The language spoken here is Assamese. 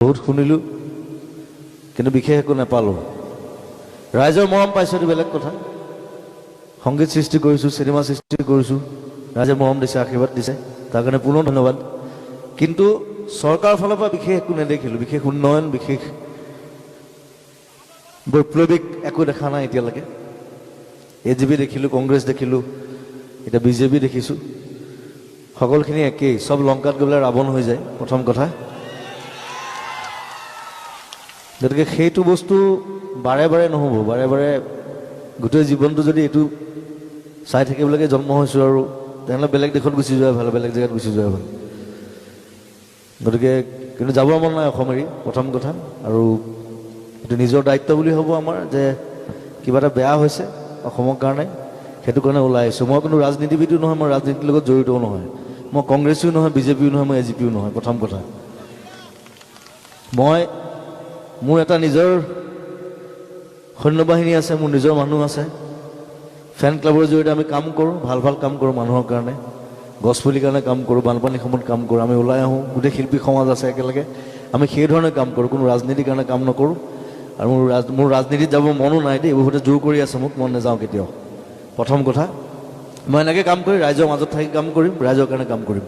বহুত শুনিলোঁ, কিন্তু বিশেষ একো নাপালোঁ। ৰাইজৰ মৰম পাইছোঁ, এইটো বেলেগ কথা। সংগীত সৃষ্টি কৰিছোঁ, চিনেমা সৃষ্টি কৰিছোঁ, ৰাইজে মৰম দিছে, আশীৰ্বাদ দিছে, তাৰ কাৰণে পুনৰ ধন্যবাদ। কিন্তু চৰকাৰৰ ফালৰ পৰা বিশেষ একো নেদেখিলোঁ, বিশেষ উন্নয়ন, বিশেষ বৈপ্লৱিক একো দেখা নাই এতিয়ালৈকে। AGP দেখিলোঁ, কংগ্ৰেছ দেখিলোঁ, এতিয়া BJP দেখিছোঁ। সকলোখিনি একেই, চব লংকাত গৈ পেলাই ৰাৱণ হৈ যায়, প্ৰথম কথা। গতিকে সেইটো বস্তু বাৰে বাৰে নহ'ব, বাৰে বাৰে গোটেই জীৱনটো যদি এইটো চাই থাকিবলৈকে জন্ম হৈছোঁ আৰু তেনেহ'লে বেলেগ দেশত গুচি যোৱা ভাল, বেলেগ জেগাত গুচি যোৱা ভাল। গতিকে কিন্তু যাবৰ মন নাই অসম এৰি, প্ৰথম কথা। আৰু এইটো নিজৰ দায়িত্ব বুলি হ'ব আমাৰ, যে কিবা এটা বেয়া হৈছে অসমৰ কাৰণে, সেইটো কাৰণে ওলাই আহিছোঁ। মই কোনো ৰাজনীতিবিদো নহয়, মই ৰাজনীতিৰ লগত জড়িতও নহয়, মই কংগ্ৰেছো নহয়, BJPও নহয়, মই AGPও নহয়, প্ৰথম কথা। মোৰ এটা নিজৰ সৈন্যবাহিনী আছে, মোৰ নিজৰ মানুহ আছে, ফেন ক্লাবৰ জৰিয়তে আমি কাম কৰোঁ, ভাল ভাল কাম কৰোঁ মানুহৰ কাৰণে, গছপুলিৰ কাৰণে কাম কৰোঁ, বানপানীৰ সময়ত কাম কৰোঁ, আমি ওলাই আহোঁ, গোটেই শিল্পী সমাজ আছে একেলগে, আমি সেই ধৰণে কাম কৰোঁ, কোনো ৰাজনীতিৰ কাৰণে কাম নকৰোঁ। আৰু মোৰ ৰাজনীতিত যাব মনো নাই দেই, বহুতে জোৰ কৰি আছে মোক, মন নাযাওঁ কেতিয়াও। প্ৰথম কথা, মই এনেকৈ কাম কৰি ৰাইজৰ মাজত থাকি কাম কৰিম, ৰাইজৰ কাৰণে কাম কৰিম।